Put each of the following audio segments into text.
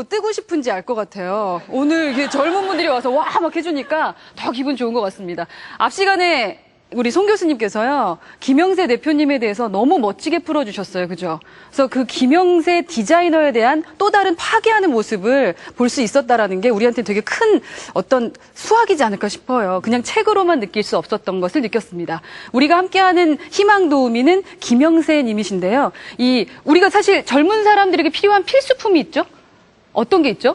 또 뜨고 싶은지 알 것 같아요. 오늘 이게 젊은 분들이 와서 와 막 해주니까 더 기분 좋은 것 같습니다. 앞 시간에 우리 송 교수님께서요, 김영세 대표님에 대해서 너무 멋지게 풀어주셨어요. 그죠? 그래서 그 김영세 디자이너에 대한 또 다른 파괴하는 모습을 볼 수 있었다라는 게 우리한테 되게 큰 어떤 수학이지 않을까 싶어요. 그냥 책으로만 느낄 수 없었던 것을 느꼈습니다. 우리가 함께하는 희망도우미는 김영세 님이신데요. 우리가 사실 젊은 사람들에게 필요한 필수품이 있죠? 어떤 게 있죠?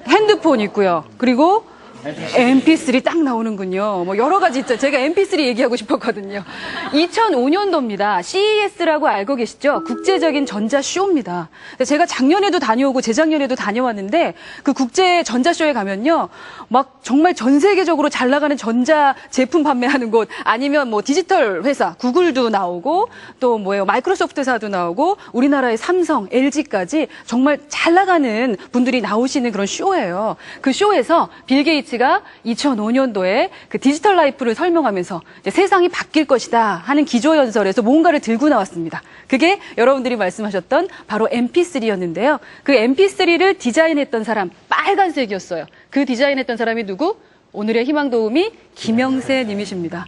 핸드폰 있고요. 그리고 MP3 딱 나오는군요. 뭐 여러 가지 있죠. 제가 MP3 얘기하고 싶었거든요. 2005년도입니다. CES라고 알고 계시죠? 국제적인 전자쇼입니다. 제가 작년에도 다녀오고 재작년에도 다녀왔는데 그 국제 전자쇼에 가면요, 막 정말 전 세계적으로 잘 나가는 전자 제품 판매하는 곳, 아니면 뭐 디지털 회사 구글도 나오고 또 뭐예요, 마이크로소프트사도 나오고 우리나라의 삼성, LG까지 정말 잘 나가는 분들이 나오시는 그런 쇼예요. 그 쇼에서 빌 게이츠가 2005년도에 그 디지털 라이프를 설명하면서 이제 세상이 바뀔 것이다 하는 기조연설에서 뭔가를 들고 나왔습니다. 그게 여러분들이 말씀하셨던 바로 MP3였는데요. 그 MP3를 디자인했던 사람, 빨간색이었어요. 그 디자인했던 사람이 누구? 오늘의 희망도우미 김영세 님이십니다.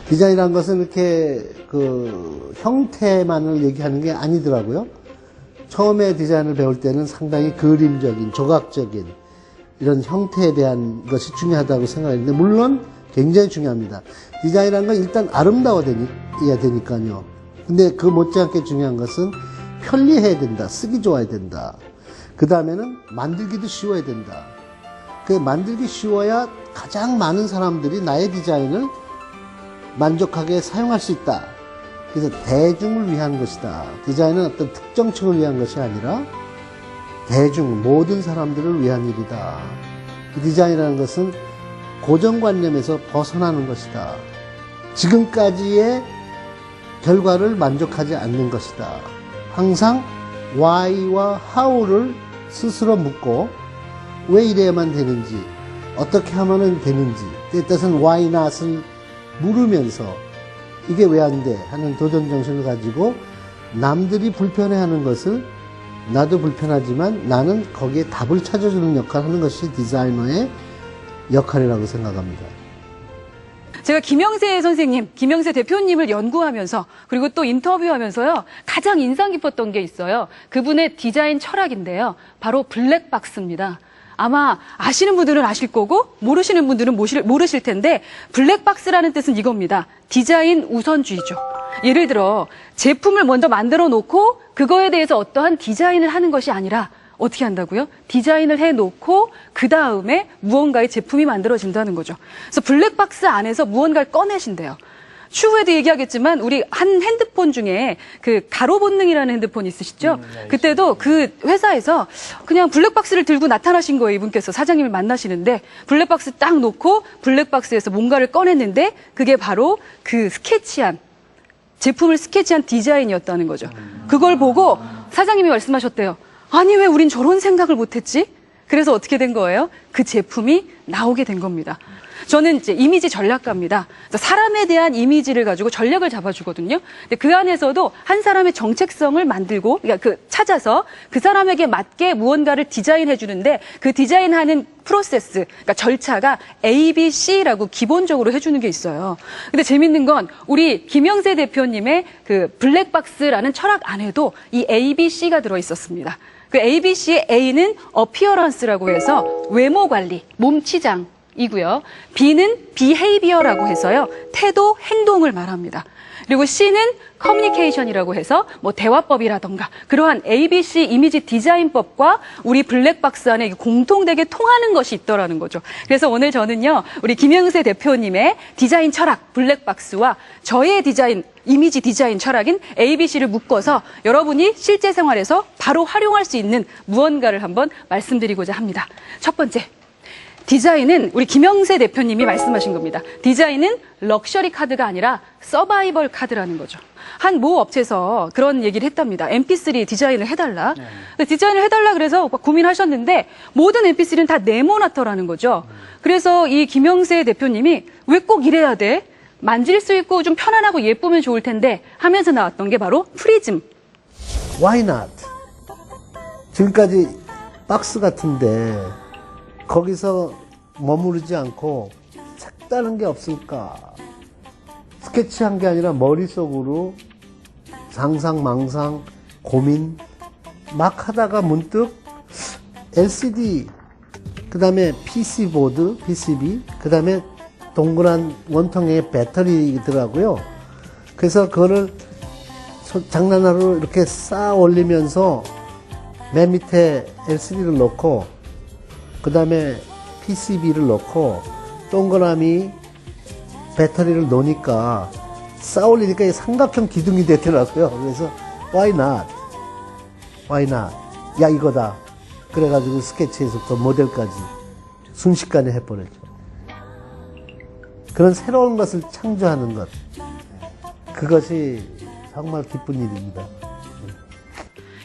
디자인이라는 것은 이렇게 그 형태만을 얘기하는 게 아니더라고요. 처음에 디자인을 배울 때는 상당히 그림적인, 조각적인 이런 형태에 대한 것이 중요하다고 생각했는데, 물론 굉장히 중요합니다. 디자인이라는 건 일단 아름다워야 되니까요. 근데 그 못지않게 중요한 것은 편리해야 된다. 쓰기 좋아야 된다. 그 다음에는 만들기도 쉬워야 된다. 그 만들기 쉬워야 가장 많은 사람들이 나의 디자인을 만족하게 사용할 수 있다. 그래서 대중을 위한 것이다. 디자인은 어떤 특정층을 위한 것이 아니라 대중, 모든 사람들을 위한 일이다. 디자인이라는 것은 고정관념에서 벗어나는 것이다. 지금까지의 결과를 만족하지 않는 것이다. 항상 why와 how를 스스로 묻고 왜 이래야만 되는지, 어떻게 하면 되는지, 그 뜻은 why not을 물으면서 이게 왜 안 돼? 하는 도전 정신을 가지고 남들이 불편해하는 것을 나도 불편하지만 나는 거기에 답을 찾아주는 역할을 하는 것이 디자이너의 역할이라고 생각합니다. 제가 김영세 선생님, 김영세 대표님을 연구하면서 그리고 또 인터뷰하면서요, 가장 인상 깊었던 게 있어요. 그분의 디자인 철학인데요. 바로 블랙박스입니다. 아마 아시는 분들은 아실 거고 모르시는 분들은 모르실 텐데, 블랙박스라는 뜻은 이겁니다. 디자인 우선주의죠. 예를 들어 제품을 먼저 만들어 놓고 그거에 대해서 어떠한 디자인을 하는 것이 아니라 어떻게 한다고요? 디자인을 해놓고 그 다음에 무언가의 제품이 만들어진다는 거죠. 그래서 블랙박스 안에서 무언가를 꺼내신대요. 추후에도 얘기하겠지만 우리 한 핸드폰 중에 그 가로 본능이라는 핸드폰 있으시죠? 그때도 그 회사에서 그냥 블랙박스를 들고 나타나신 거예요. 이분께서 사장님을 만나시는데 블랙박스 딱 놓고 블랙박스에서 뭔가를 꺼냈는데 그게 바로 그 제품을 스케치한 디자인이었다는 거죠. 그걸 보고 사장님이 말씀하셨대요. 아니, 왜 우린 저런 생각을 못했지? 그래서 어떻게 된 거예요? 그 제품이 나오게 된 겁니다. 저는 이제 이미지 전략가입니다. 사람에 대한 이미지를 가지고 전략을 잡아주거든요. 근데 그 안에서도 한 사람의 정체성을 만들고, 그러니까 찾아서 그 사람에게 맞게 무언가를 디자인해 주는데 그 디자인하는 프로세스, 그러니까 절차가 ABC라고 기본적으로 해주는 게 있어요. 근데 재밌는 건 우리 김영세 대표님의 그 블랙박스라는 철학 안에도 이 ABC가 들어 있었습니다. 그 ABC의 A는 appearance라고 해서 외모 관리, 몸치장. 이고요. B는 behavior라고 해서요, 태도, 행동을 말합니다. 그리고 C는 communication이라고 해서 뭐 대화법이라던가 그러한 ABC 이미지 디자인법과 우리 블랙박스 안에 공통되게 통하는 것이 있더라는 거죠. 그래서 오늘 저는요, 우리 김영세 대표님의 디자인 철학 블랙박스와 저의 이미지 디자인 철학인 ABC를 묶어서 여러분이 실제 생활에서 바로 활용할 수 있는 무언가를 한번 말씀드리고자 합니다. 첫 번째, 디자인은 우리 김영세 대표님이 말씀하신 겁니다. 디자인은 럭셔리 카드가 아니라 서바이벌 카드라는 거죠. 한 모 업체에서 그런 얘기를 했답니다. MP3 디자인을 해달라. 디자인을 해달라 그래서 고민하셨는데 모든 MP3는 다 네모나터라는 거죠. 그래서 이 김영세 대표님이 왜 꼭 이래야 돼? 만질 수 있고 좀 편안하고 예쁘면 좋을 텐데 하면서 나왔던 게 바로 프리즘. Why not? 지금까지 박스 같은데 거기서 머무르지 않고 색다른 게 없을까? 스케치한 게 아니라 머릿속으로 상상망상 고민 막 하다가 문득 LCD, 그 다음에 PC보드, PCB, 그 다음에 동그란 원통의 배터리더라고요. 그래서 그거를 장난으로 이렇게 쌓아 올리면서 맨 밑에 LCD를 넣고, 그 다음에 PCB를 넣고, 동그라미 배터리를 놓으니까, 쌓아 올리니까 삼각형 기둥이 되더라고요. 그래서, why not? Why not? 야, 이거다. 그래가지고 스케치에서부터 모델까지 순식간에 해버렸죠. 그런 새로운 것을 창조하는 것. 그것이 정말 기쁜 일입니다.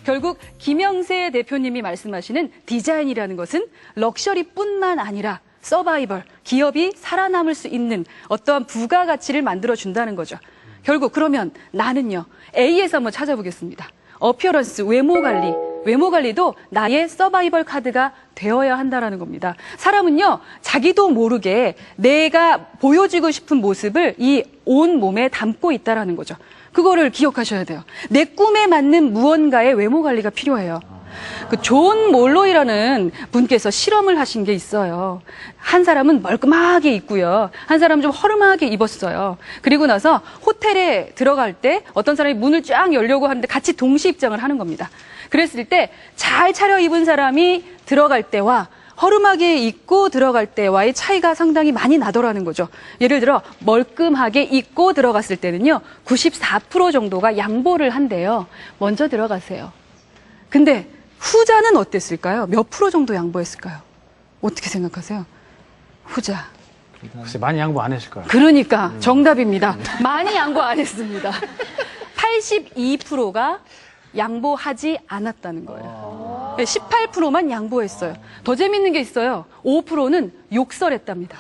결국 김영세 대표님이 말씀하시는 디자인이라는 것은 럭셔리뿐만 아니라 서바이벌, 기업이 살아남을 수 있는 어떠한 부가가치를 만들어준다는 거죠. 결국 그러면 나는요, A에서 한번 찾아보겠습니다. 어피어런스, 외모 관리. 외모 관리도 나의 서바이벌 카드가 되어야 한다라는 겁니다. 사람은요, 자기도 모르게 내가 보여주고 싶은 모습을 이 온 몸에 담고 있다라는 거죠. 그거를 기억하셔야 돼요. 내 꿈에 맞는 무언가의 외모 관리가 필요해요. 그 존 몰로이라는 분께서 실험을 하신 게 있어요. 한 사람은 멀끔하게 입고요. 한 사람은 좀 허름하게 입었어요. 그리고 나서 호텔에 들어갈 때 어떤 사람이 문을 쫙 열려고 하는데 같이 동시 입장을 하는 겁니다. 그랬을 때 잘 차려입은 사람이 들어갈 때와 허름하게 입고 들어갈 때와의 차이가 상당히 많이 나더라는 거죠. 예를 들어 멀끔하게 입고 들어갔을 때는요, 94% 정도가 양보를 한대요. 먼저 들어가세요. 근데 후자는 어땠을까요? 몇 프로 정도 양보했을까요? 어떻게 생각하세요? 후자. 글쎄, 많이 양보 안 했을 거예요. 그러니까 정답입니다. 많이 양보 안 했습니다. 82%가 양보하지 않았다는 거예요. 18%만 양보했어요. 더 재밌는 게 있어요. 5%는 욕설했답니다.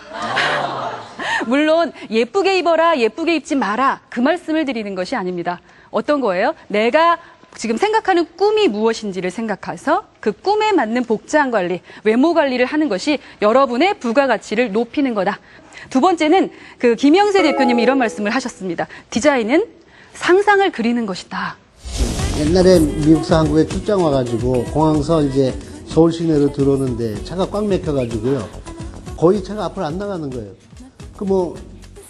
물론 예쁘게 입어라, 예쁘게 입지 마라, 그 말씀을 드리는 것이 아닙니다. 어떤 거예요? 내가 지금 생각하는 꿈이 무엇인지를 생각해서 그 꿈에 맞는 복장 관리, 외모 관리를 하는 것이 여러분의 부가가치를 높이는 거다. 두 번째는 그 김영세 대표님이 이런 말씀을 하셨습니다. 디자인은 상상을 그리는 것이다. 옛날에 미국서 한국에 출장 와가지고 공항서 이제 서울 시내로 들어오는데 차가 꽉 막혀가지고요. 거의 차가 앞으로 안 나가는 거예요. 그 뭐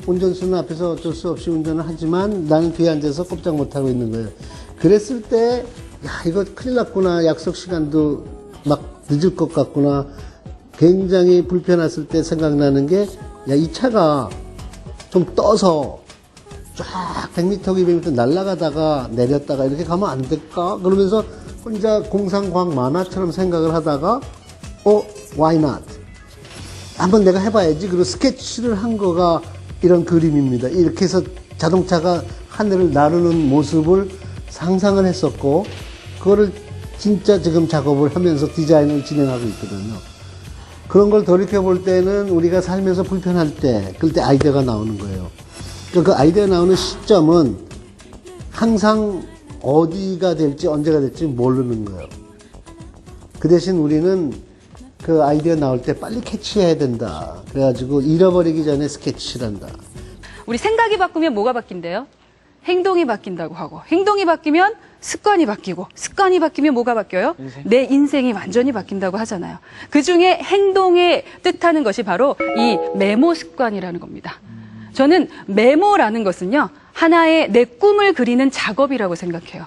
운전수는 앞에서 어쩔 수 없이 운전을 하지만 나는 뒤에 앉아서 꼼짝 못하고 있는 거예요. 그랬을 때, 야, 이거 큰일 났구나. 약속 시간도 막 늦을 것 같구나. 굉장히 불편했을 때 생각나는 게, 야, 이 차가 좀 떠서 쫙 100m, 200m 날아가다가 내렸다가 이렇게 가면 안 될까? 그러면서 혼자 공상과학 만화처럼 생각을 하다가, why not? 한번 내가 해봐야지. 그리고 스케치를 한 거가 이런 그림입니다. 이렇게 해서 자동차가 하늘을 나르는 모습을 상상을 했었고, 그거를 진짜 지금 작업을 하면서 디자인을 진행하고 있거든요. 그런 걸 돌이켜볼 때는 우리가 살면서 불편할 때, 그때 아이디어가 나오는 거예요. 그 아이디어 나오는 시점은 항상 어디가 될지 언제가 될지 모르는 거예요. 그 대신 우리는 그 아이디어 나올 때 빨리 캐치해야 된다. 그래가지고 잃어버리기 전에 스케치를 한다. 우리 생각이 바꾸면 뭐가 바뀐대요? 행동이 바뀐다고 하고, 행동이 바뀌면 습관이 바뀌고, 습관이 바뀌면 뭐가 바뀌어요? 내 인생이 완전히 바뀐다고 하잖아요. 그 중에 행동에 뜻하는 것이 바로 이 메모 습관이라는 겁니다. 저는 메모라는 것은요, 하나의 내 꿈을 그리는 작업이라고 생각해요.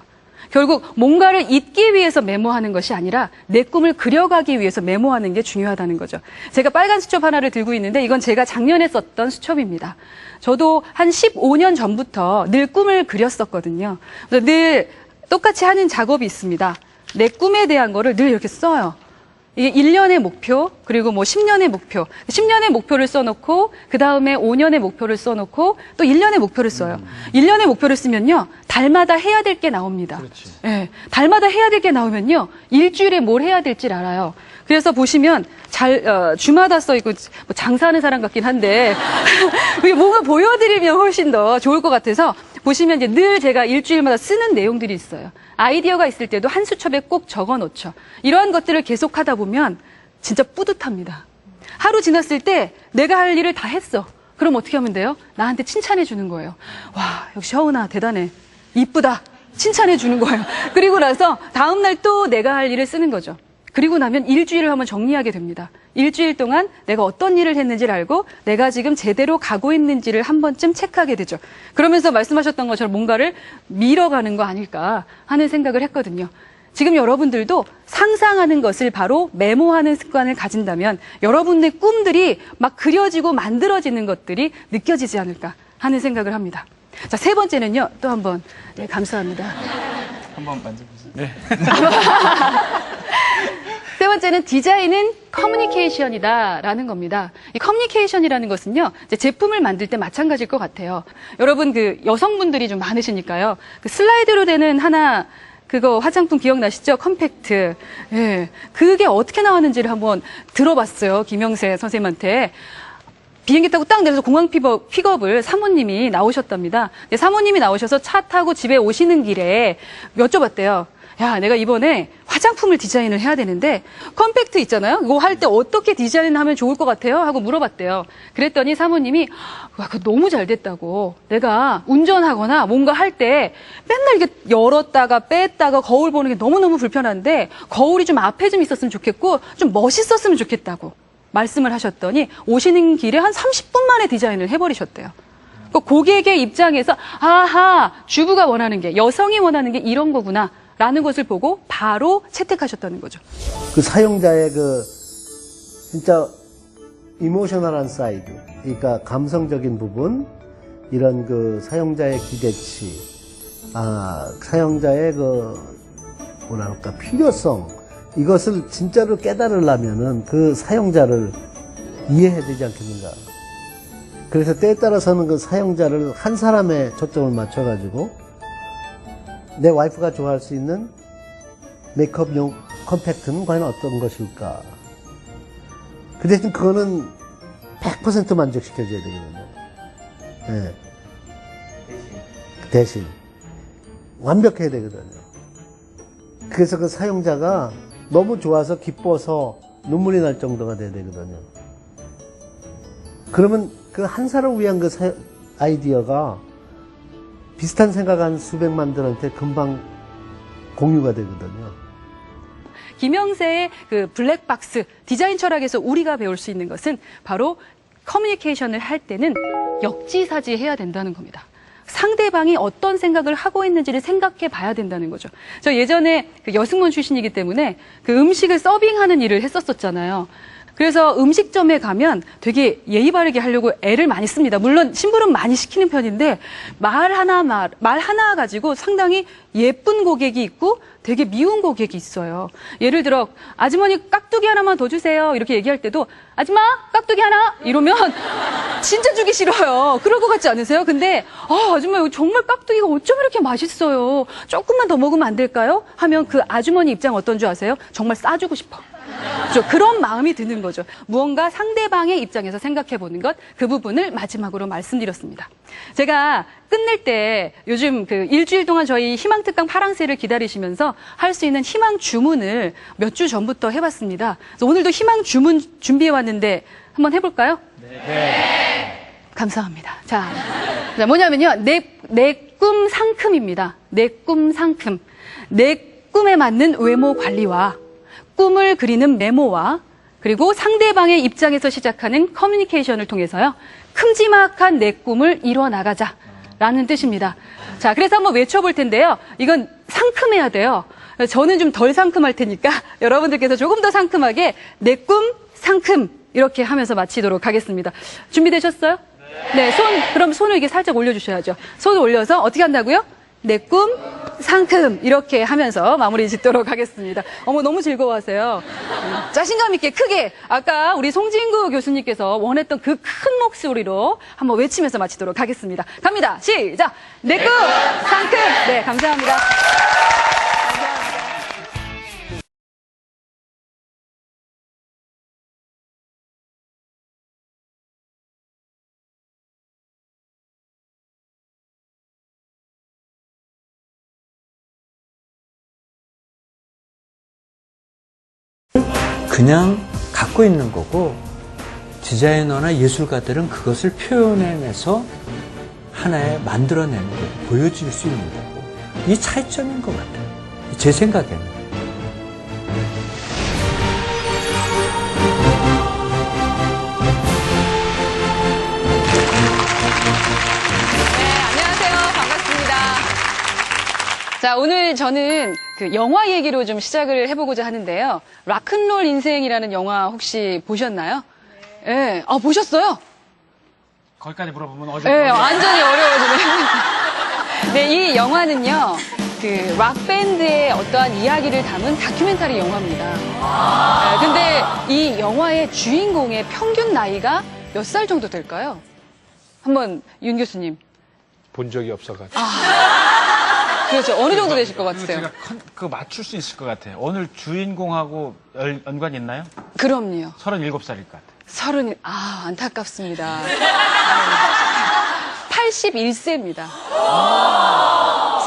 결국 뭔가를 잊기 위해서 메모하는 것이 아니라 내 꿈을 그려가기 위해서 메모하는 게 중요하다는 거죠. 제가 빨간 수첩 하나를 들고 있는데 이건 제가 작년에 썼던 수첩입니다. 저도 한 15년 전부터 늘 꿈을 그렸었거든요. 그래서 늘 똑같이 하는 작업이 있습니다. 내 꿈에 대한 거를 늘 이렇게 써요. 이게 1년의 목표, 그리고 뭐 10년의 목표. 10년의 목표를 써놓고, 그 다음에 5년의 목표를 써놓고, 또 1년의 목표를 써요. 1년의 목표를 쓰면요, 달마다 해야 될 게 나옵니다. 그렇지. 예, 달마다 해야 될 게 나오면요, 일주일에 뭘 해야 될지 알아요. 그래서 보시면, 주마다 써있고, 뭐 장사하는 사람 같긴 한데, 이게 뭔가 보여드리면 훨씬 더 좋을 것 같아서, 보시면 이제 늘 제가 일주일마다 쓰는 내용들이 있어요. 아이디어가 있을 때도 한 수첩에 꼭 적어 놓죠. 이러한 것들을 계속 하다 보면 진짜 뿌듯합니다. 하루 지났을 때 내가 할 일을 다 했어. 그럼 어떻게 하면 돼요? 나한테 칭찬해 주는 거예요. 와, 역시 허은아 대단해. 이쁘다. 칭찬해 주는 거예요. 그리고 나서 다음날 또 내가 할 일을 쓰는 거죠. 그리고 나면 일주일을 한번 정리하게 됩니다. 일주일 동안 내가 어떤 일을 했는지를 알고 내가 지금 제대로 가고 있는지를 한 번쯤 체크하게 되죠. 그러면서 말씀하셨던 것처럼 뭔가를 밀어가는 거 아닐까 하는 생각을 했거든요. 지금 여러분들도 상상하는 것을 바로 메모하는 습관을 가진다면 여러분의 꿈들이 막 그려지고 만들어지는 것들이 느껴지지 않을까 하는 생각을 합니다. 자, 세 번째는요. 또 한번 네, 감사합니다. 한번 만져보세요. 네. 세 번째는 디자인은 커뮤니케이션이다라는 겁니다. 이 커뮤니케이션이라는 것은요, 이제 제품을 만들 때 마찬가지일 것 같아요. 여러분 그 여성분들이 좀 많으시니까요. 그 슬라이드로 되는 하나 그거 화장품 기억나시죠? 컴팩트. 예. 그게 어떻게 나왔는지를 한번 들어봤어요. 김영세 선생님한테. 비행기 타고 딱 내려서 공항 픽업을 사모님이 나오셨답니다. 사모님이 나오셔서 차 타고 집에 오시는 길에 여쭤봤대요. 야, 내가 이번에 화장품을 디자인을 해야 되는데 컴팩트 있잖아요. 이거 할 때 어떻게 디자인하면 좋을 것 같아요? 하고 물어봤대요. 그랬더니 사모님이 와, 그거 너무 잘 됐다고. 내가 운전하거나 뭔가 할 때 맨날 이렇게 열었다가 뺐다가 거울 보는 게 너무너무 불편한데 거울이 좀 앞에 좀 있었으면 좋겠고 좀 멋있었으면 좋겠다고 말씀을 하셨더니 오시는 길에 한 30분 만에 디자인을 해버리셨대요. 그 고객의 입장에서 아하, 주부가 원하는 게, 여성이 원하는 게 이런 거구나 라는 것을 보고 바로 채택하셨다는 거죠. 그 사용자의 그 진짜 이모셔널한 사이드, 그러니까 감성적인 부분, 이런 그 사용자의 기대치, 사용자의 그 뭐랄까 필요성, 이것을 진짜로 깨달으려면은 그 사용자를 이해해야 되지 않겠는가. 그래서 때에 따라서는 그 사용자를 한 사람에 초점을 맞춰가지고 내 와이프가 좋아할 수 있는 메이크업용 컴팩트는 과연 어떤 것일까? 그 대신 그거는 100% 만족시켜줘야 되거든요. 네. 대신. 완벽해야 되거든요. 그래서 그 사용자가 너무 좋아서 기뻐서 눈물이 날 정도가 돼야 되거든요. 그러면 그 한 사람을 위한 그 아이디어가 비슷한 생각한 수백만들한테 금방 공유가 되거든요. 김영세의 그 블랙박스 디자인 철학에서 우리가 배울 수 있는 것은 바로 커뮤니케이션을 할 때는 역지사지해야 된다는 겁니다. 상대방이 어떤 생각을 하고 있는지를 생각해 봐야 된다는 거죠. 저 예전에 그 여승문 출신이기 때문에 그 음식을 서빙하는 일을 했었잖아요. 그래서 음식점에 가면 되게 예의 바르게 하려고 애를 많이 씁니다. 물론 심부름 많이 시키는 편인데 말 하나 가지고 상당히 예쁜 고객이 있고 되게 미운 고객이 있어요. 예를 들어 아주머니 깍두기 하나만 더 주세요. 이렇게 얘기할 때도 아줌마 깍두기 하나 이러면 진짜 주기 싫어요. 그럴 것 같지 않으세요? 근데 아줌마 이거 정말 깍두기가 어쩜 이렇게 맛있어요. 조금만 더 먹으면 안 될까요? 하면 그 아주머니 입장 어떤 줄 아세요? 정말 싸주고 싶어. 그런 마음이 드는 거죠. 무언가 상대방의 입장에서 생각해보는 것, 그 부분을 마지막으로 말씀드렸습니다. 제가 끝낼 때 요즘 그 일주일 동안 저희 희망특강 파랑새를 기다리시면서 할 수 있는 희망 주문을 몇 주 전부터 해봤습니다. 그래서 오늘도 희망 주문 준비해왔는데 한번 해볼까요? 네. 감사합니다. 자, 뭐냐면요. 내 꿈 상큼입니다. 내 꿈 상큼. 내 꿈에 맞는 외모 관리와 꿈을 그리는 메모와 그리고 상대방의 입장에서 시작하는 커뮤니케이션을 통해서요. 큼지막한 내 꿈을 이뤄나가자라는 뜻입니다. 자, 그래서 한번 외쳐볼 텐데요. 이건 상큼해야 돼요. 저는 좀 덜 상큼할 테니까 여러분들께서 조금 더 상큼하게 내 꿈 상큼 이렇게 하면서 마치도록 하겠습니다. 준비되셨어요? 네, 그럼 손을 이렇게 살짝 올려주셔야죠. 손을 올려서 어떻게 한다고요? 내 꿈 상큼 이렇게 하면서 마무리 짓도록 하겠습니다. 어머 너무 즐거워하세요. 자신감 있게 크게 아까 우리 송진구 교수님께서 원했던 그 큰 목소리로 한번 외치면서 마치도록 하겠습니다. 갑니다. 시작. 내 꿈 상큼. 네, 감사합니다. 그냥 갖고 있는 거고 디자이너나 예술가들은 그것을 표현해내서 하나의 만들어내는 거고 보여줄 수 있는 거고 이 차이점인 것 같아요. 제 생각에는. 안녕하세요. 반갑습니다. 자, 오늘 저는 그 영화 얘기로 좀 시작을 해보고자 하는데요. 락큰롤 인생이라는 영화 혹시 보셨나요? 네. 아, 보셨어요? 거기까지 물어보면 어제 네, 완전히 어려워지네. 네, 이 영화는요, 그 락밴드의 어떠한 이야기를 담은 다큐멘터리 영화입니다. 네, 근데 이 영화의 주인공의 평균 나이가 몇 살 정도 될까요? 한번 윤 교수님. 본 적이 없어가지고. 그렇죠. 어느 정도 되실 것 그리고 같으세요? 제가 그거 맞출 수 있을 것 같아요. 오늘 주인공하고 연관 있나요? 그럼요. 37살일 것 같아요. 안타깝습니다. 81세입니다.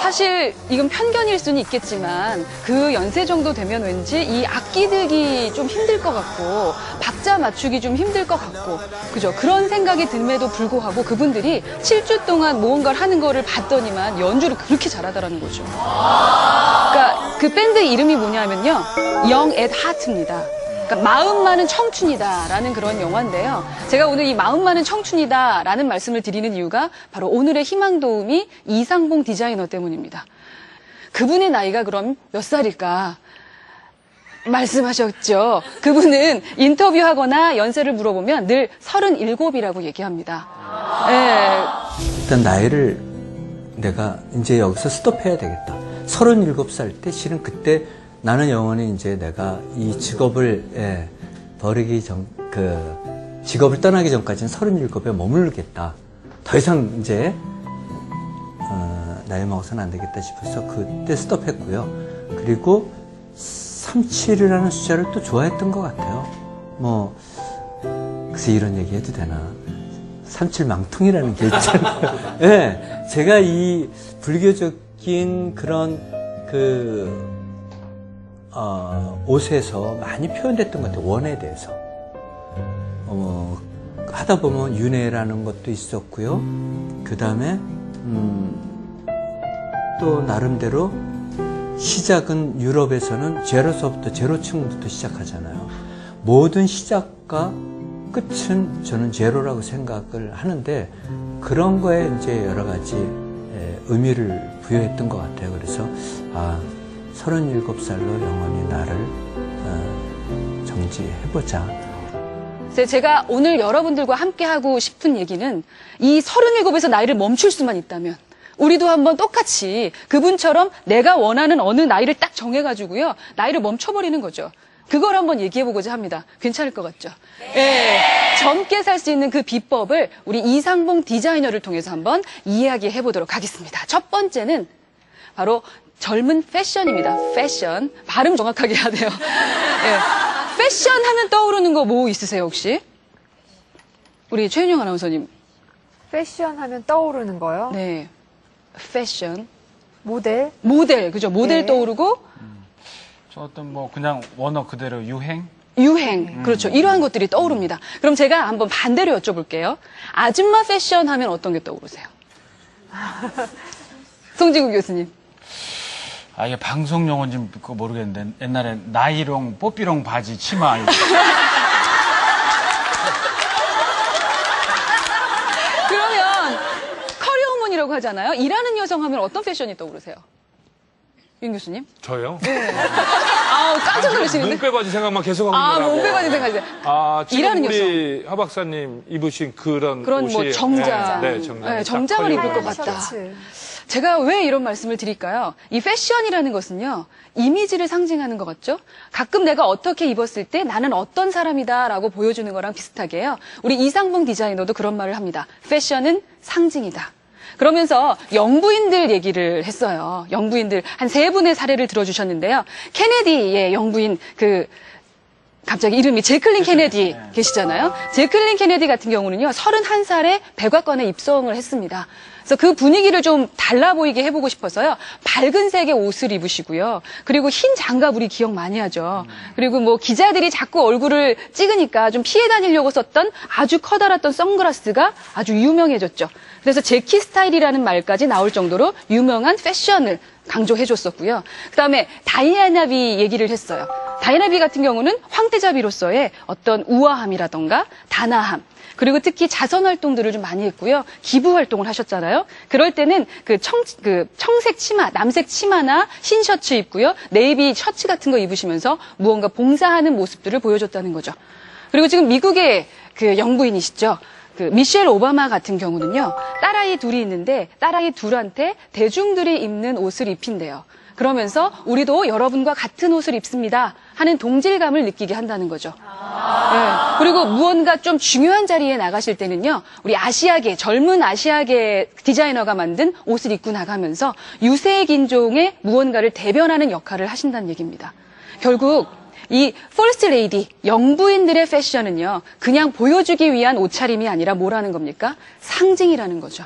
사실 이건 편견일 수는 있겠지만 그 연세 정도 되면 왠지 이 악기 들기 좀 힘들 것 같고 박자 맞추기 좀 힘들 것 같고 그죠? 그런 생각이 듦에도 불구하고 그분들이 7주 동안 무언가를 하는 거를 봤더니만 연주를 그렇게 잘하더라는 거죠. 그러니까 그 밴드 이름이 뭐냐면요. Young at Heart입니다. 그러니까 마음 많은 청춘이다라는 그런 영화인데요. 제가 오늘 이 마음 많은 청춘이다라는 말씀을 드리는 이유가 바로 오늘의 희망도우미 이상봉 디자이너 때문입니다. 그분의 나이가 그럼 몇 살일까? 말씀하셨죠. 그분은 인터뷰하거나 연세를 물어보면 늘 37이라고 얘기합니다. 네. 일단 나이를 내가 이제 여기서 스톱해야 되겠다. 37살 때 실은 그때 나는 영원히 이제 내가 이 직업을 버리기 전, 직업을 떠나기 전까지는 37에 머무르겠다. 더 이상 이제 나이 먹어서는 안 되겠다 싶어서 그때 스톱했고요. 그리고 37이라는 숫자를 또 좋아했던 것 같아요. 글쎄 이런 얘기 해도 되나. 37망통이라는 게 있잖아요. 네, 제가 이 불교적인 그런 옷에서 많이 표현됐던 것 같아요. 원에 대해서. 하다 보면 윤회라는 것도 있었고요. 그 다음에, 또 나름대로 시작은 유럽에서는 제로서부터 제로층부터 시작하잖아요. 모든 시작과 끝은 저는 제로라고 생각을 하는데 그런 거에 이제 여러 가지 의미를 부여했던 것 같아요. 그래서, 37살로 영원히 나를 정지해보자. 제가 오늘 여러분들과 함께 하고 싶은 얘기는 이 37에서 나이를 멈출 수만 있다면 우리도 한번 똑같이 그분처럼 내가 원하는 어느 나이를 딱 정해가지고요. 나이를 멈춰버리는 거죠. 그걸 한번 얘기해보고자 합니다. 괜찮을 것 같죠? 네. 젊게 살 수 있는 그 비법을 우리 이상봉 디자이너를 통해서 한번 이야기해보도록 하겠습니다. 첫 번째는 바로 젊은 패션입니다. 패션. 발음 정확하게 해야 돼요. 네. 패션 하면 떠오르는 거 뭐 있으세요, 혹시? 우리 최윤영 아나운서님. 패션 하면 떠오르는 거요? 네. 패션. 모델? 모델, 그죠? 모델 네. 떠오르고, 저 어떤 그냥 원어 그대로 유행? 유행. 그렇죠. 이러한 것들이 떠오릅니다. 그럼 제가 한번 반대로 여쭤볼게요. 아줌마 패션 하면 어떤 게 떠오르세요? 송지국 교수님. 이게 방송 용어인지 그거 모르겠는데 옛날에 나이롱, 뽀삐롱 바지, 치마. 그러면 커리어우먼이라고 하잖아요. 일하는 여성 하면 어떤 패션이 떠오르세요? 윤 교수님? 저요? 네. 깜짝 놀라시는데? 몸빼바지 생각만 계속하고 있더라고요. 몸빼바지 생각하세요. 지금 일하는 우리 하 박사님 입으신 그런 뭐 옷이 정장. 네, 정장. 네, 정장을 입을 것 같다. 셔츠. 제가 왜 이런 말씀을 드릴까요? 이 패션이라는 것은요, 이미지를 상징하는 것 같죠? 가끔 내가 어떻게 입었을 때 나는 어떤 사람이다라고 보여주는 거랑 비슷하게요. 우리 이상봉 디자이너도 그런 말을 합니다. 패션은 상징이다. 그러면서 영부인들 얘기를 했어요. 영부인들 한 3분의 사례를 들어주셨는데요. 케네디의 영부인 갑자기 이름이 제클린 케네디 계시잖아요. 제클린 케네디 같은 경우는요, 31살에 백악관에 입성을 했습니다. 그래서 그 분위기를 좀 달라 보이게 해보고 싶어서요, 밝은 색의 옷을 입으시고요. 그리고 흰 장갑 우리 기억 많이 하죠. 그리고 뭐 기자들이 자꾸 얼굴을 찍으니까 좀 피해 다니려고 썼던 아주 커다랗던 선글라스가 아주 유명해졌죠. 그래서 제키 스타일이라는 말까지 나올 정도로 유명한 패션을 강조해줬었고요. 그다음에 다이애나비 얘기를 했어요. 다이애나비 같은 경우는 황태자비로서의 어떤 우아함이라던가 단아함, 그리고 특히 자선 활동들을 좀 많이 했고요. 기부 활동을 하셨잖아요. 그럴 때는 그 청색 치마, 남색 치마나 흰 셔츠 입고요. 네이비 셔츠 같은 거 입으시면서 무언가 봉사하는 모습들을 보여줬다는 거죠. 그리고 지금 미국의 그 영부인이시죠. 그 미셸 오바마 같은 경우는요, 딸아이 둘이 있는데 딸아이 둘한테 대중들이 입는 옷을 입힌대요. 그러면서 우리도 여러분과 같은 옷을 입습니다 하는 동질감을 느끼게 한다는 거죠. 네. 그리고 무언가 좀 중요한 자리에 나가실 때는요, 우리 아시아계, 젊은 아시아계 디자이너가 만든 옷을 입고 나가면서 유색인종의 무언가를 대변하는 역할을 하신다는 얘기입니다. 결국 이 퍼스트 레이디, 영부인들의 패션은요, 그냥 보여주기 위한 옷차림이 아니라 뭐라는 겁니까? 상징이라는 거죠.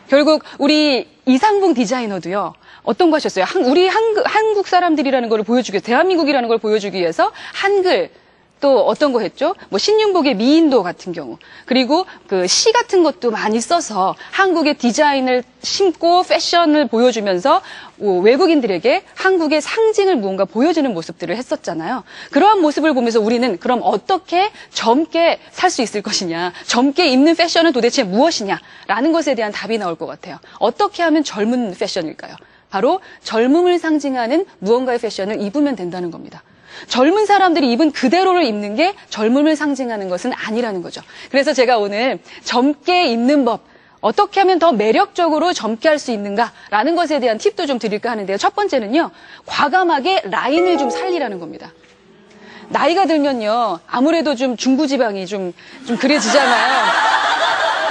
결국 우리 이상봉 디자이너도요, 어떤 거 하셨어요? 우리 한국 사람들이라는 걸 보여주기 위해서, 대한민국이라는 걸 보여주기 위해서 한글, 또 어떤 거 했죠? 뭐 신윤복의 미인도 같은 경우, 그리고 그 시 같은 것도 많이 써서 한국의 디자인을 심고 패션을 보여주면서 외국인들에게 한국의 상징을 무언가 보여주는 모습들을 했었잖아요. 그러한 모습을 보면서 우리는 그럼 어떻게 젊게 살 수 있을 것이냐, 젊게 입는 패션은 도대체 무엇이냐라는 것에 대한 답이 나올 것 같아요. 어떻게 하면 젊은 패션일까요? 바로 젊음을 상징하는 무언가의 패션을 입으면 된다는 겁니다. 젊은 사람들이 입은 그대로를 입는 게 젊음을 상징하는 것은 아니라는 거죠. 그래서 제가 오늘 젊게 입는 법, 어떻게 하면 더 매력적으로 젊게 할 수 있는가라는 것에 대한 팁도 좀 드릴까 하는데요. 첫 번째는요, 과감하게 라인을 좀 살리라는 겁니다. 나이가 들면요, 아무래도 좀 중부지방이 좀 그래지잖아요.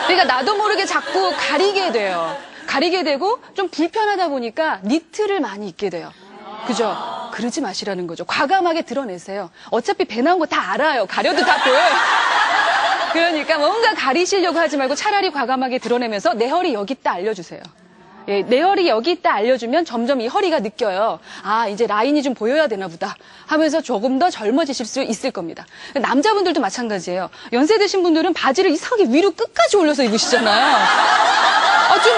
그러니까 나도 모르게 자꾸 가리게 돼요. 가리게 되고 좀 불편하다 보니까 니트를 많이 입게 돼요. 그죠? 그러지 마시라는 거죠. 과감하게 드러내세요. 어차피 배 나온 거 다 알아요. 가려도 다 보여요. 그러니까 뭔가 가리시려고 하지 말고 차라리 과감하게 드러내면서 내 허리 여기 있다 알려주세요. 예, 내 허리 여기 있다 알려주면 점점 이 허리가 느껴요. 아, 이제 라인이 좀 보여야 되나 보다 하면서 조금 더 젊어지실 수 있을 겁니다. 남자분들도 마찬가지예요. 연세 드신 분들은 바지를 이상하게 위로 끝까지 올려서 입으시잖아요. 아, 좀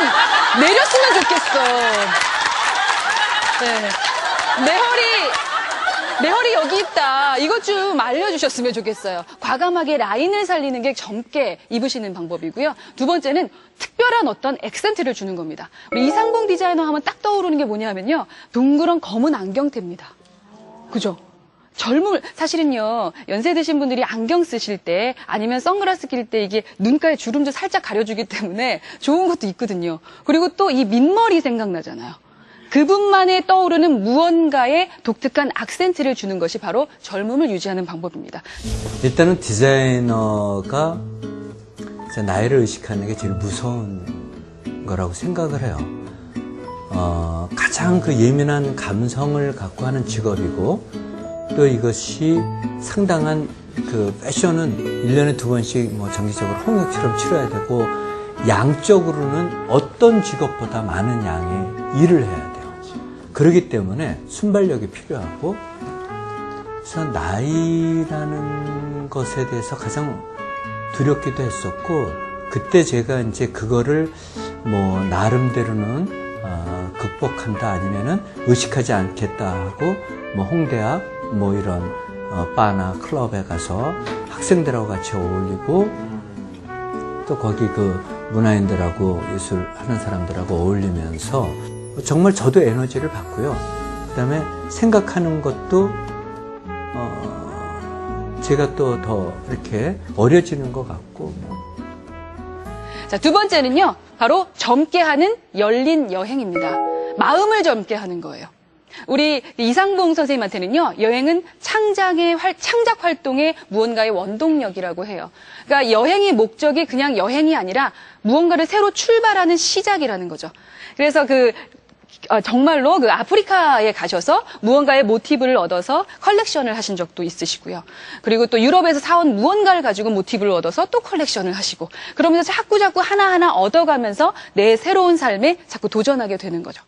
내렸으면 좋겠어. 네. 내 허리 여기 있다. 이것 좀 알려주셨으면 좋겠어요. 과감하게 라인을 살리는 게 젊게 입으시는 방법이고요. 두 번째는 특별한 어떤 액센트를 주는 겁니다. 우리 이상봉 디자이너 하면 딱 떠오르는 게 뭐냐면요, 동그란 검은 안경테입니다. 그죠? 사실은요, 연세 드신 분들이 안경 쓰실 때 아니면 선글라스 낄 때 이게 눈가에 주름도 살짝 가려주기 때문에 좋은 것도 있거든요. 그리고 또 이 민머리 생각나잖아요. 그분만의 떠오르는 무언가의 독특한 악센트를 주는 것이 바로 젊음을 유지하는 방법입니다. 일단은 디자이너가 나이를 의식하는 게 제일 무서운 거라고 생각을 해요. 가장 그 예민한 감성을 갖고 하는 직업이고, 또 이것이 상당한 그 패션은 1년에 2번씩 뭐 정기적으로 홍역처럼 치러야 되고, 양적으로는 어떤 직업보다 많은 양의 일을 해야 돼요. 그렇기 때문에 순발력이 필요하고, 그래서 나이라는 것에 대해서 가장 두렵기도 했었고, 그때 제가 이제 그거를 뭐 나름대로는 극복한다 아니면은 의식하지 않겠다 하고, 뭐 홍대 앞 뭐 이런 바나 클럽에 가서 학생들하고 같이 어울리고, 또 거기 그 문화인들하고 예술하는 사람들하고 어울리면서 정말 저도 에너지를 받고요. 그다음에 생각하는 것도 제가 또 더 이렇게 어려지는 것 같고. 자, 두 번째는요, 바로 젊게 하는 열린 여행입니다. 마음을 젊게 하는 거예요. 우리 이상봉 선생님한테는요, 여행은 창작 활동의 무언가의 원동력이라고 해요. 그러니까 여행의 목적이 그냥 여행이 아니라 무언가를 새로 출발하는 시작이라는 거죠. 그래서 정말로 그 아프리카에 가셔서 무언가의 모티브를 얻어서 컬렉션을 하신 적도 있으시고요. 그리고 또 유럽에서 사온 무언가를 가지고 모티브를 얻어서 또 컬렉션을 하시고 그러면서 자꾸 하나하나 얻어가면서 내 새로운 삶에 자꾸 도전하게 되는 거죠.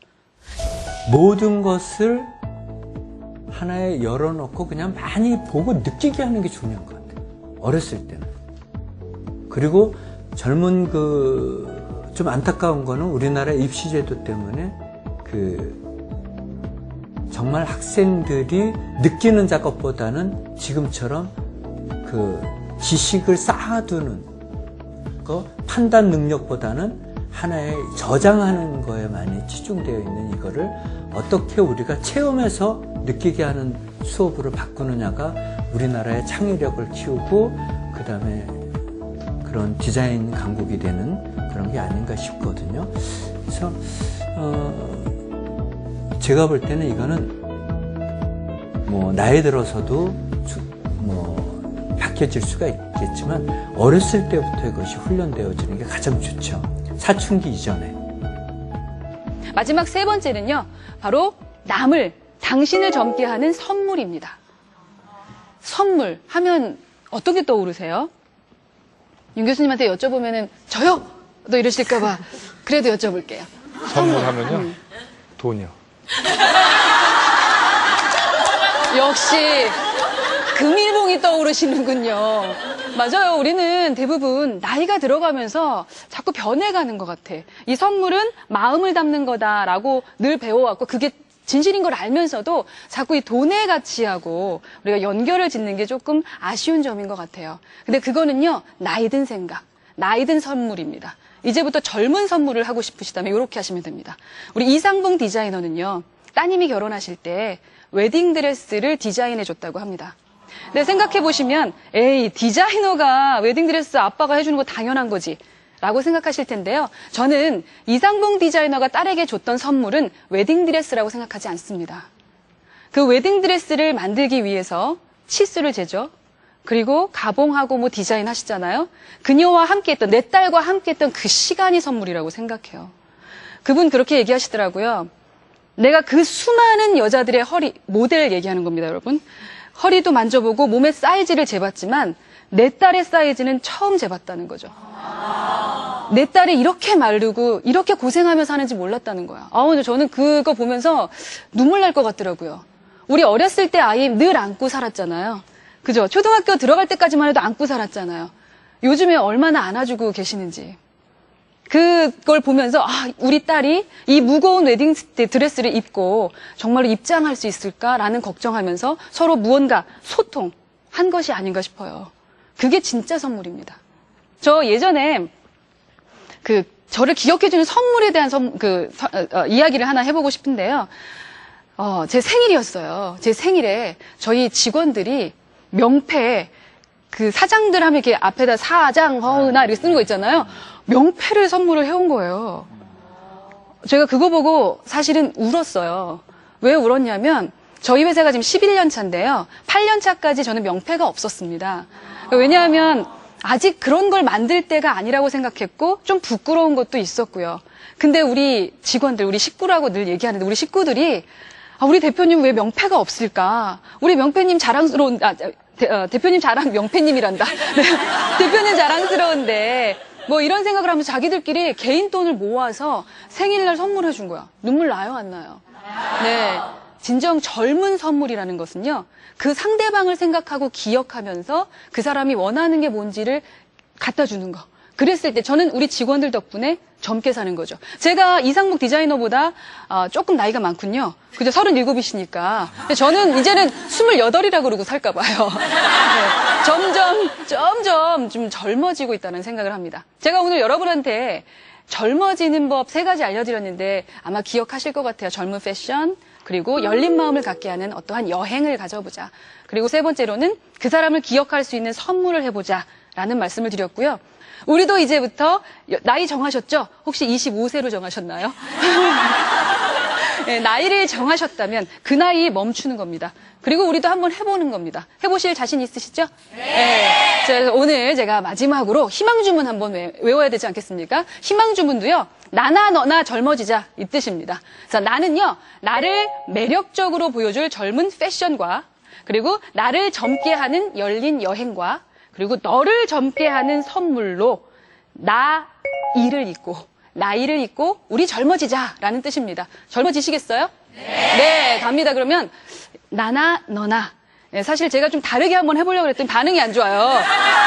모든 것을 하나에 열어놓고 그냥 많이 보고 느끼게 하는 게 중요한 것 같아요. 어렸을 때는. 그리고 젊은 좀 안타까운 거는 우리나라 입시제도 때문에 정말 학생들이 느끼는 작업보다는 지금처럼 지식을 쌓아두는 판단 능력보다는 하나의 저장하는 거에 많이 치중되어 있는 이거를 어떻게 우리가 체험해서 느끼게 하는 수업으로 바꾸느냐가 우리나라의 창의력을 키우고 그다음에 그런 디자인 강국이 되는 그런 게 아닌가 싶거든요. 그래서 제가 볼 때는 이거는 나이 들어서도 바뀌어질 수가 있겠지만 어렸을 때부터 이것이 훈련되어지는 게 가장 좋죠. 사춘기 이전에. 마지막 세 번째는요. 바로 당신을 젊게 하는 선물입니다. 선물 하면 어떤 게 떠오르세요? 윤 교수님한테 여쭤보면은 저요? 또 이러실까봐 그래도 여쭤볼게요. 선물하면요. 돈이요. 역시 금일봉이 떠오르시는군요. 맞아요. 우리는 대부분 나이가 들어가면서 자꾸 변해가는 것 같아. 이 선물은 마음을 담는 거다라고 늘 배워왔고 그게 진실인 걸 알면서도 자꾸 이 돈의 가치하고 우리가 연결을 짓는 게 조금 아쉬운 점인 것 같아요. 근데 그거는요. 나이 든 생각, 나이 든 선물입니다. 이제부터 젊은 선물을 하고 싶으시다면 이렇게 하시면 됩니다. 우리 이상봉 디자이너는요. 따님이 결혼하실 때 웨딩드레스를 디자인해줬다고 합니다. 근데 생각해보시면 에이 디자이너가 웨딩드레스 아빠가 해주는 거 당연한 거지 라고 생각하실 텐데요. 저는 이상봉 디자이너가 딸에게 줬던 선물은 웨딩드레스라고 생각하지 않습니다. 그 웨딩드레스를 만들기 위해서 치수를 재죠. 그리고 가봉하고 디자인 하시잖아요. 그녀와 함께했던 내 딸과 함께했던 그 시간이 선물이라고 생각해요. 그분 그렇게 얘기하시더라고요. 내가 그 수많은 여자들의 허리 모델 얘기하는 겁니다, 여러분. 허리도 만져보고 몸의 사이즈를 재봤지만 내 딸의 사이즈는 처음 재봤다는 거죠. 내 딸이 이렇게 마르고 이렇게 고생하며 사는지 몰랐다는 거야. 근데 저는 그거 보면서 눈물 날 것 같더라고요. 우리 어렸을 때 아이 늘 안고 살았잖아요. 그죠? 초등학교 들어갈 때까지만 해도 안고 살았잖아요. 요즘에 얼마나 안아주고 계시는지. 그걸 보면서 우리 딸이 이 무거운 웨딩 드레스를 입고 정말로 입장할 수 있을까라는 걱정하면서 서로 무언가 소통한 것이 아닌가 싶어요. 그게 진짜 선물입니다. 저 예전에 저를 기억해주는 선물에 대한 이야기를 하나 해보고 싶은데요. 제 생일이었어요. 제 생일에 저희 직원들이 명패 사장들 하면 이렇게 앞에다 사장, 허은아 이렇게 쓰는 거 있잖아요. 명패를 선물을 해온 거예요. 제가 그거 보고 사실은 울었어요. 왜 울었냐면 저희 회사가 지금 11년 차인데요. 8년 차까지 저는 명패가 없었습니다. 왜냐하면 아직 그런 걸 만들 때가 아니라고 생각했고 좀 부끄러운 것도 있었고요. 근데 우리 직원들, 우리 식구라고 늘 얘기하는데 우리 식구들이 우리 대표님 왜 명패가 없을까? 우리 명패님 자랑스러운, 대표님 자랑, 명패님이란다. 네, 대표님 자랑스러운데 이런 생각을 하면서 자기들끼리 개인 돈을 모아서 생일날 선물해 준 거야. 눈물 나요, 안 나요? 네. 진정 젊은 선물이라는 것은요. 그 상대방을 생각하고 기억하면서 그 사람이 원하는 게 뭔지를 갖다 주는 거. 그랬을 때 저는 우리 직원들 덕분에 젊게 사는 거죠. 제가 이상봉 디자이너보다 조금 나이가 많군요. 그죠? 37이시니까. 저는 이제는 28이라고 그러고 살까 봐요. 네. 점점 좀 젊어지고 있다는 생각을 합니다. 제가 오늘 여러분한테 젊어지는 법 3가지 알려드렸는데 아마 기억하실 것 같아요. 젊은 패션, 그리고 열린 마음을 갖게 하는 어떠한 여행을 가져보자. 그리고 3번째로는 그 사람을 기억할 수 있는 선물을 해보자 라는 말씀을 드렸고요. 우리도 이제부터 나이 정하셨죠? 혹시 25세로 정하셨나요? 네, 나이를 정하셨다면 그 나이에 멈추는 겁니다. 그리고 우리도 한번 해보는 겁니다. 해보실 자신 있으시죠? 네. 자, 오늘 제가 마지막으로 희망주문 한번 외워야 되지 않겠습니까? 희망주문도요. 나나 너나 젊어지자 이 뜻입니다. 자, 나는요, 나를 매력적으로 보여줄 젊은 패션과 그리고 나를 젊게 하는 열린 여행과 그리고 너를 젊게 하는 선물로 나이를 잊고 우리 젊어지자라는 뜻입니다. 젊어지시겠어요? 네, 갑니다. 그러면 나나 너나. 네, 사실 제가 좀 다르게 한번 해보려고 그랬더니 반응이 안 좋아요.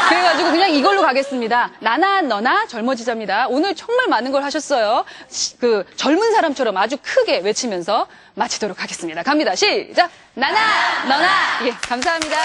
그래가지고 그냥 이걸로 가겠습니다. 나나 너나 젊어지자입니다. 오늘 정말 많은 걸 하셨어요. 그 젊은 사람처럼 아주 크게 외치면서 마치도록 하겠습니다. 갑니다. 시작! 나나 너나. 예, 감사합니다.